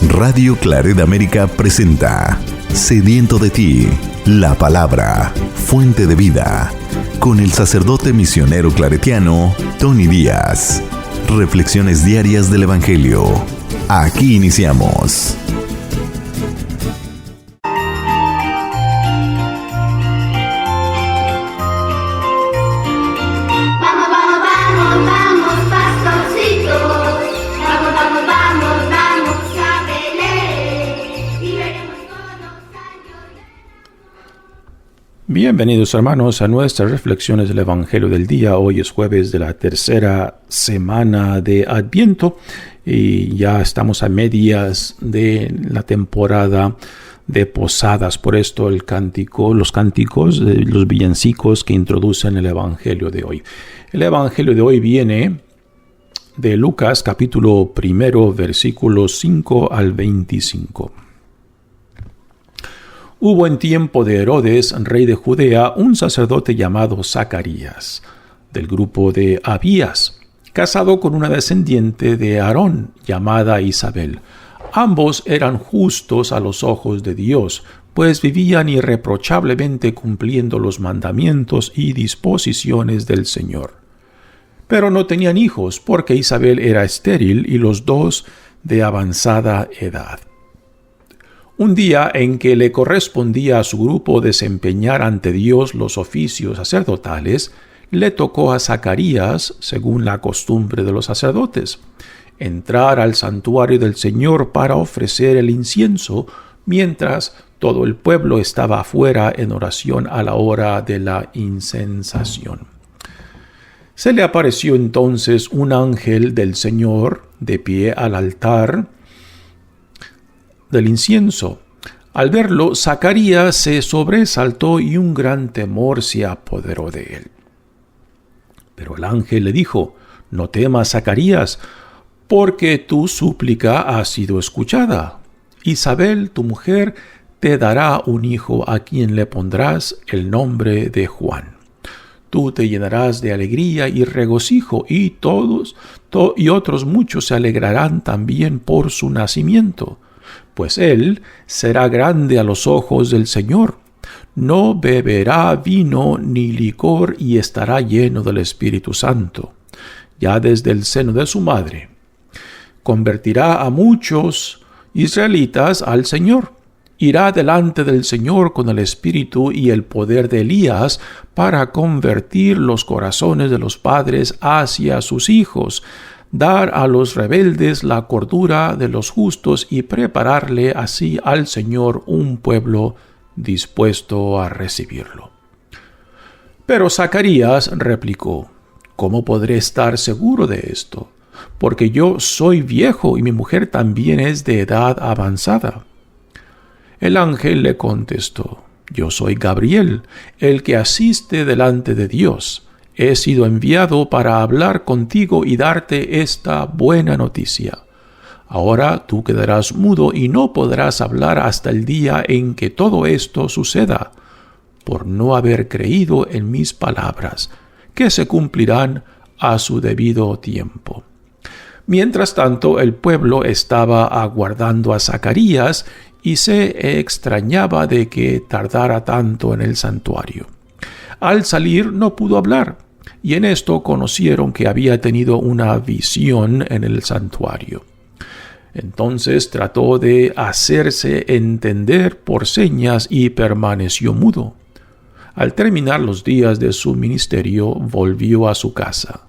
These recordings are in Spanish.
Radio Claret América presenta Sediento de ti, la palabra, fuente de vida, con el sacerdote misionero claretiano Tony Díaz. Reflexiones diarias del Evangelio. Aquí iniciamos. Bienvenidos hermanos a nuestras reflexiones del Evangelio del día. Hoy es jueves de la tercera semana de Adviento y ya estamos a medias de la temporada de posadas. Por esto los cánticos, los villancicos que introducen el Evangelio de hoy. El Evangelio de hoy viene de Lucas capítulo 1, versículos 5 al 25. Hubo en tiempo de Herodes, rey de Judea, un sacerdote llamado Zacarías, del grupo de Abías, casado con una descendiente de Aarón, llamada Isabel. Ambos eran justos a los ojos de Dios, pues vivían irreprochablemente cumpliendo los mandamientos y disposiciones del Señor. Pero no tenían hijos, porque Isabel era estéril y los dos de avanzada edad. Un día en que le correspondía a su grupo desempeñar ante Dios los oficios sacerdotales, le tocó a Zacarías, según la costumbre de los sacerdotes, entrar al santuario del Señor para ofrecer el incienso, mientras todo el pueblo estaba afuera en oración a la hora de la incensación. Se le apareció entonces un ángel del Señor de pie al altar del incienso. Al verlo, Zacarías se sobresaltó y un gran temor se apoderó de él. Pero el ángel le dijo: «No temas, Zacarías, porque tu súplica ha sido escuchada. Isabel, tu mujer, te dará un hijo a quien le pondrás el nombre de Juan. Tú te llenarás de alegría y regocijo, y otros muchos se alegrarán también por su nacimiento. Pues él será grande a los ojos del Señor. No beberá vino ni licor y estará lleno del Espíritu Santo. Ya desde el seno de su madre convertirá a muchos israelitas al Señor. Irá delante del Señor con el espíritu y el poder de Elías para convertir los corazones de los padres hacia sus hijos, dar a los rebeldes la cordura de los justos y prepararle así al Señor un pueblo dispuesto a recibirlo». Pero Zacarías replicó: «¿Cómo podré estar seguro de esto? Porque yo soy viejo y mi mujer también es de edad avanzada». El ángel le contestó: «Yo soy Gabriel, el que asiste delante de Dios. He sido enviado para hablar contigo y darte esta buena noticia. Ahora tú quedarás mudo y no podrás hablar hasta el día en que todo esto suceda, por no haber creído en mis palabras, que se cumplirán a su debido tiempo». Mientras tanto, el pueblo estaba aguardando a Zacarías y se extrañaba de que tardara tanto en el santuario. Al salir no pudo hablar, y en esto conocieron que había tenido una visión en el santuario. Entonces trató de hacerse entender por señas y permaneció mudo. Al terminar los días de su ministerio, volvió a su casa.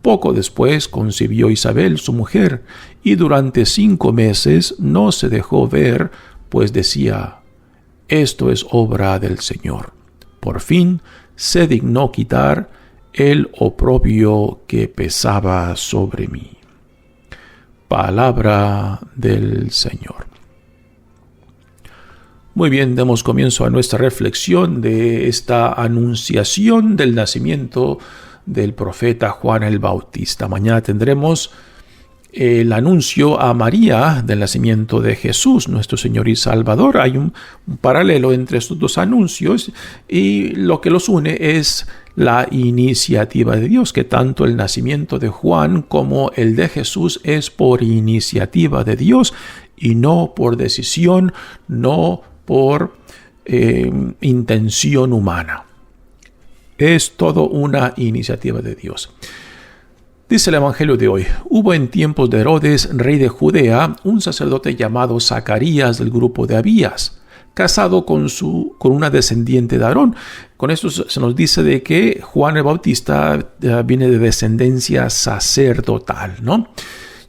Poco después concibió Isabel, su mujer, y durante 5 meses no se dejó ver, pues decía: «Esto es obra del Señor». Por fin se dignó quitar el oprobio que pesaba sobre mí. Palabra del Señor. Muy bien, demos comienzo a nuestra reflexión de esta anunciación del nacimiento del profeta Juan el Bautista. Mañana tendremos el anuncio a María del nacimiento de Jesús, nuestro Señor y Salvador. Hay un paralelo entre estos dos anuncios y lo que los une es la iniciativa de Dios, que tanto el nacimiento de Juan como el de Jesús es por iniciativa de Dios y no por decisión, no por intención humana. Es todo una iniciativa de Dios. Dice el Evangelio de hoy: hubo en tiempos de Herodes, rey de Judea, un sacerdote llamado Zacarías del grupo de Abías, casado con una descendiente de Aarón. Con esto se nos dice de que Juan el Bautista viene de descendencia sacerdotal, ¿no?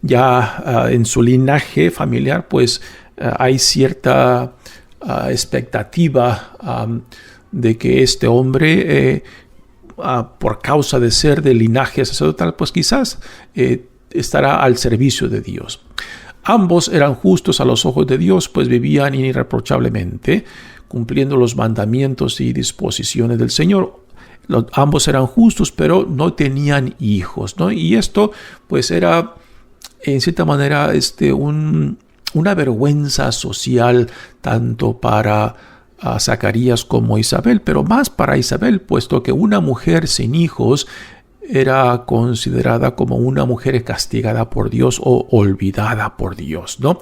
Ya en su linaje familiar, pues hay cierta expectativa de que este hombre, por causa de ser de linaje sacerdotal, pues quizás estará al servicio de Dios. Ambos eran justos a los ojos de Dios, pues vivían irreprochablemente, cumpliendo los mandamientos y disposiciones del Señor. Ambos eran justos, pero no tenían hijos, ¿no? Y esto, pues, era, en cierta manera, una vergüenza social, tanto para Zacarías como Isabel, pero más para Isabel, puesto que una mujer sin hijos era considerada como una mujer castigada por Dios o olvidada por Dios, ¿no?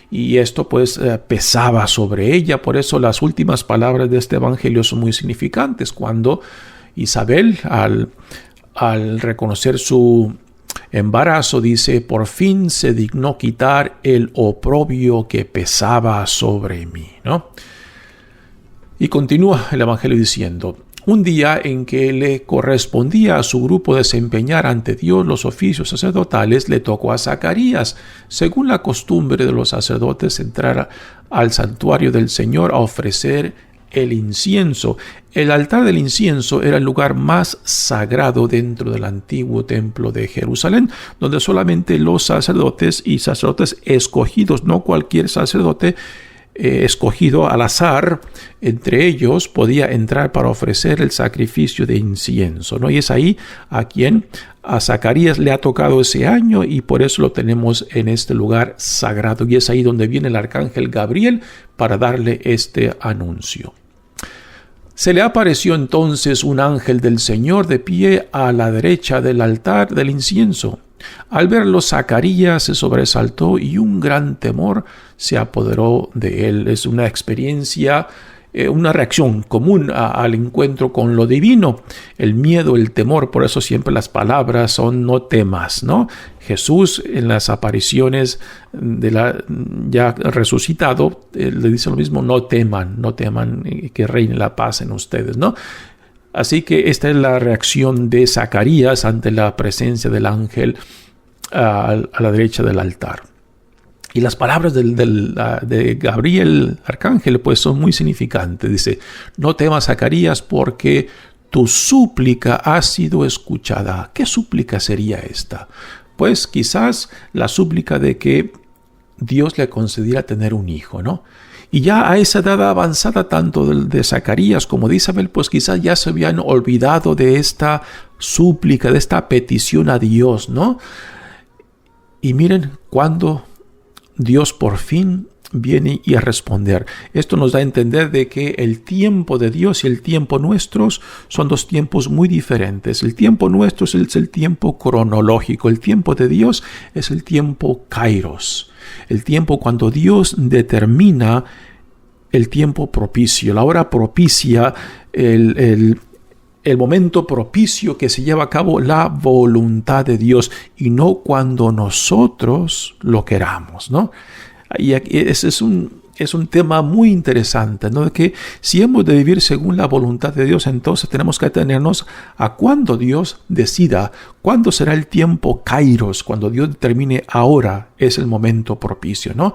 Y esto pues pesaba sobre ella. Por eso las últimas palabras de este evangelio son muy significantes. Cuando Isabel, al reconocer su embarazo, dice: por fin se dignó quitar el oprobio que pesaba sobre mí, ¿no? Y continúa el evangelio diciendo: un día en que le correspondía a su grupo desempeñar ante Dios los oficios sacerdotales, le tocó a Zacarías, según la costumbre de los sacerdotes, entrar al santuario del Señor a ofrecer el incienso. El altar del incienso era el lugar más sagrado dentro del antiguo templo de Jerusalén, donde solamente los sacerdotes y sacerdotes escogidos, no cualquier sacerdote escogido al azar entre ellos, podía entrar para ofrecer el sacrificio de incienso, ¿no? Y es ahí a Zacarías le ha tocado ese año, y por eso lo tenemos en este lugar sagrado, y es ahí donde viene el arcángel Gabriel para darle este anuncio. Se le apareció entonces un ángel del Señor de pie a la derecha del altar del incienso. Al verlo, Zacarías se sobresaltó y un gran temor se apoderó de él. Es una experiencia, una reacción común al encuentro con lo divino, el miedo, el temor. Por eso siempre las palabras son: no temas, ¿no? Jesús, en las apariciones ya resucitado, le dice lo mismo: no teman, que reine la paz en ustedes, ¿no? Así que esta es la reacción de Zacarías ante la presencia del ángel a la derecha del altar. Y las palabras de Gabriel, arcángel, pues son muy significantes. Dice: no temas, Zacarías, porque tu súplica ha sido escuchada. ¿Qué súplica sería esta? Pues quizás la súplica de que Dios le concediera tener un hijo, ¿no? Y ya a esa edad avanzada, tanto de Zacarías como de Isabel, pues quizás ya se habían olvidado de esta súplica, de esta petición a Dios, ¿no? Y miren cuando Dios por fin viene y a responder. Esto nos da a entender de que el tiempo de Dios y el tiempo nuestro son dos tiempos muy diferentes. El tiempo nuestro es el tiempo cronológico. El tiempo de Dios es el tiempo kairos. El tiempo cuando Dios determina el tiempo propicio, la hora propicia, el momento propicio que se lleva a cabo la voluntad de Dios, y no cuando nosotros lo queramos, ¿no? Y ese es un tema muy interesante, ¿no? De que si hemos de vivir según la voluntad de Dios, entonces tenemos que atenernos a cuando Dios decida, cuándo será el tiempo kairos, cuando Dios determine ahora es el momento propicio, ¿no?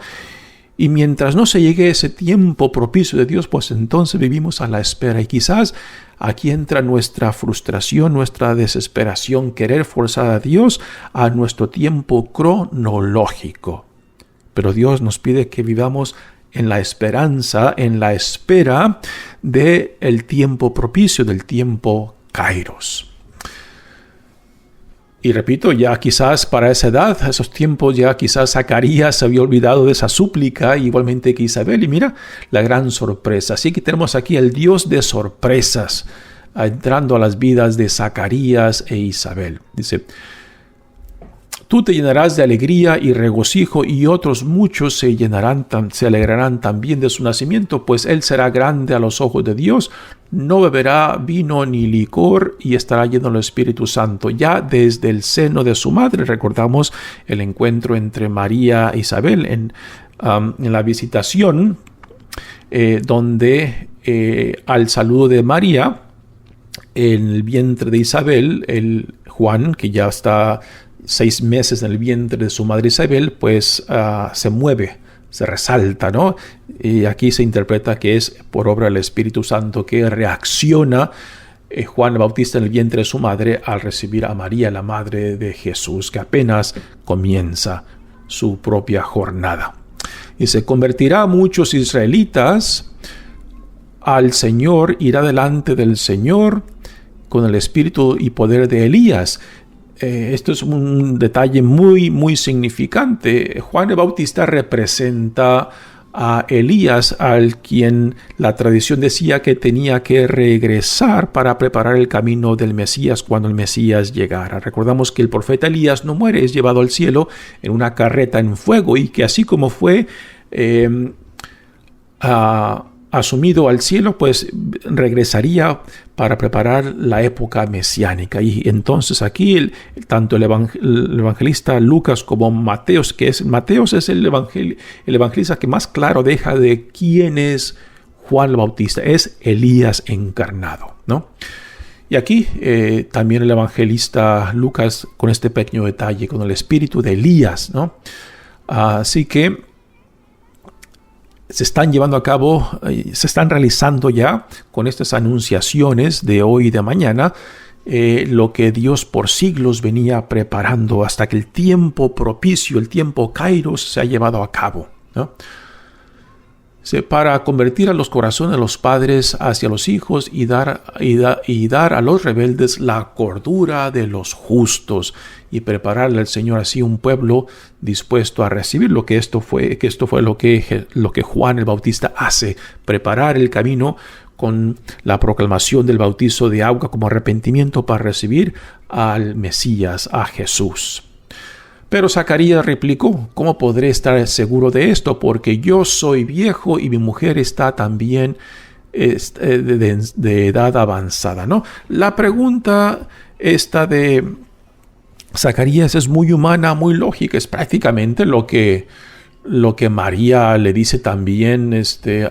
Y mientras no se llegue ese tiempo propicio de Dios, pues entonces vivimos a la espera. Y quizás aquí entra nuestra frustración, nuestra desesperación, querer forzar a Dios a nuestro tiempo cronológico. Pero Dios nos pide que vivamos en la esperanza, en la espera del tiempo propicio, del tiempo kairos. Y repito, ya quizás para esa edad, esos tiempos, ya quizás Zacarías se había olvidado de esa súplica, igualmente que Isabel. Y mira la gran sorpresa. Así que tenemos aquí el Dios de sorpresas entrando a las vidas de Zacarías e Isabel. Dice: tú te llenarás de alegría y regocijo, y otros muchos se alegrarán también de su nacimiento, pues él será grande a los ojos de Dios, no beberá vino ni licor, y estará lleno del Espíritu Santo. Ya desde el seno de su madre, recordamos el encuentro entre María e Isabel en la visitación, donde al saludo de María, en el vientre de Isabel, el Juan, que ya está 6 meses en el vientre de su madre Isabel, pues se mueve, se resalta, ¿no? Y aquí se interpreta que es por obra del Espíritu Santo que reacciona Juan el Bautista en el vientre de su madre al recibir a María, la madre de Jesús, que apenas comienza su propia jornada. Y se convertirá a muchos israelitas al Señor, irá delante del Señor con el espíritu y poder de Elías. Esto es un detalle muy, muy significante. Juan el Bautista representa a Elías, al quien la tradición decía que tenía que regresar para preparar el camino del Mesías cuando el Mesías llegara. Recordamos que el profeta Elías no muere, es llevado al cielo en una carreta en fuego, y que así como fue asumido al cielo, pues regresaría para preparar la época mesiánica. Y entonces aquí tanto el evangelista Lucas como Mateos, Mateos es el evangelista que más claro deja de quién es Juan el Bautista, es Elías encarnado, ¿no? Y aquí también el evangelista Lucas con este pequeño detalle, con el espíritu de Elías, ¿no? Así que se están llevando a cabo, se están realizando ya con estas anunciaciones de hoy y de mañana, lo que Dios por siglos venía preparando hasta que el tiempo propicio, el tiempo Kairos, se ha llevado a cabo, ¿no? Para convertir a los corazones de los padres hacia los hijos y dar a los rebeldes la cordura de los justos, y prepararle al Señor así un pueblo dispuesto a recibir esto fue lo que Juan el Bautista hace, preparar el camino con la proclamación del bautizo de agua como arrepentimiento para recibir al Mesías, a Jesús. Pero Zacarías replicó: ¿cómo podré estar seguro de esto? Porque yo soy viejo y mi mujer está también de edad avanzada, ¿no? La pregunta esta de Zacarías es muy humana, muy lógica. Es prácticamente lo que María le dice también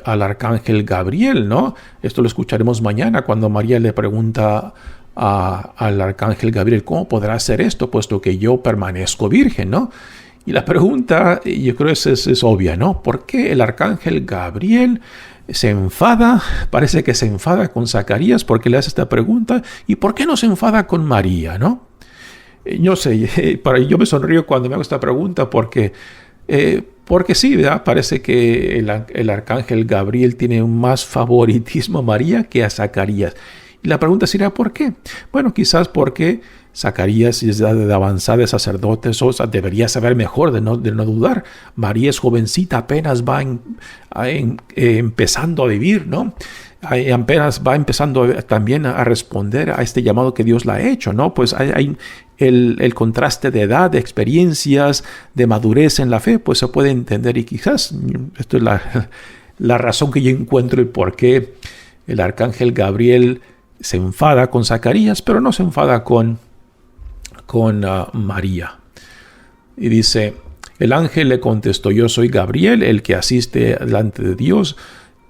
al arcángel Gabriel, ¿no? Esto lo escucharemos mañana cuando María le pregunta al arcángel Gabriel: ¿cómo podrá hacer esto puesto que yo permanezco virgen, ¿no? Y la pregunta, yo creo que es obvia, ¿no? ¿Por qué el arcángel Gabriel se enfada? Parece que se enfada con Zacarías porque le hace esta pregunta. ¿Y por qué no se enfada con María, no? Yo sé, yo me sonrío cuando me hago esta pregunta porque sí, ¿verdad? Parece que el arcángel Gabriel tiene un más favoritismo a María que a Zacarías. Y la pregunta sería: ¿por qué? Bueno, quizás porque Zacarías es de avanzada de sacerdote, debería saber mejor de no dudar. María es jovencita, apenas va empezando a vivir, ¿no? Apenas va empezando también a responder a este llamado que Dios le ha hecho, ¿no? Pues hay el contraste de edad, de experiencias, de madurez en la fe, pues se puede entender. Y quizás esto es la razón que yo encuentro el por qué el arcángel Gabriel se enfada con Zacarías, pero no se enfada con María. Y dice: el ángel le contestó: yo soy Gabriel, el que asiste delante de Dios.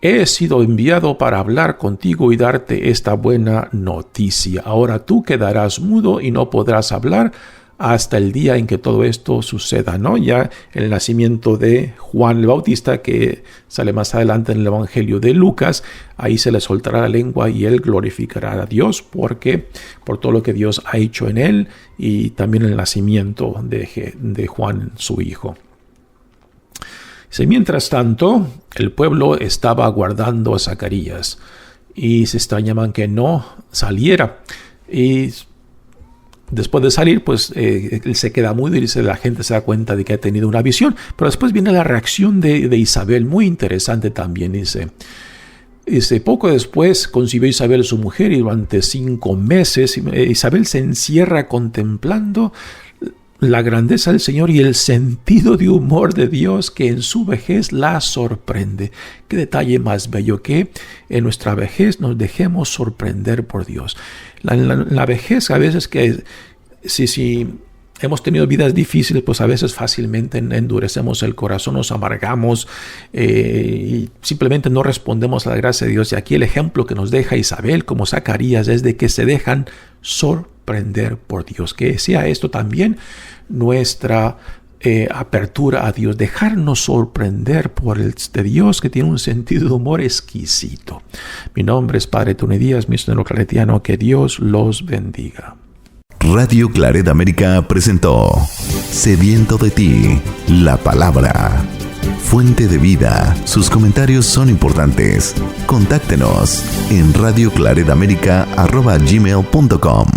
He sido enviado para hablar contigo y darte esta buena noticia. Ahora tú quedarás mudo y no podrás hablar hasta el día en que todo esto suceda, ¿no? Ya el nacimiento de Juan el Bautista, que sale más adelante en el Evangelio de Lucas, ahí se le soltará la lengua y él glorificará a Dios por todo lo que Dios ha hecho en él, y también el nacimiento de Juan, su hijo. Mientras tanto, el pueblo estaba aguardando a Zacarías y se extrañaban que no saliera. Y después de salir, pues él se queda mudo y la gente se da cuenta de que ha tenido una visión. Pero después viene la reacción de Isabel, muy interesante también. Dice: Poco después concibió Isabel su mujer y durante 5 meses Isabel se encierra contemplando la grandeza del Señor y el sentido de humor de Dios que en su vejez la sorprende. Qué detalle más bello que en nuestra vejez nos dejemos sorprender por Dios. La vejez a veces que si hemos tenido vidas difíciles, pues a veces fácilmente endurecemos el corazón, nos amargamos y simplemente no respondemos a la gracia de Dios. Y aquí el ejemplo que nos deja Isabel como Zacarías es de que se dejan sorprender por Dios. Que sea esto también nuestra apertura a Dios, dejarnos sorprender por este Dios que tiene un sentido de humor exquisito. Mi nombre es Padre Tony Díaz, misionero claretiano. Que Dios los bendiga. Radio Claret América presentó Sediento de ti, la palabra. Fuente de vida. Sus comentarios son importantes. Contáctenos en radioclaretamerica@gmail.com.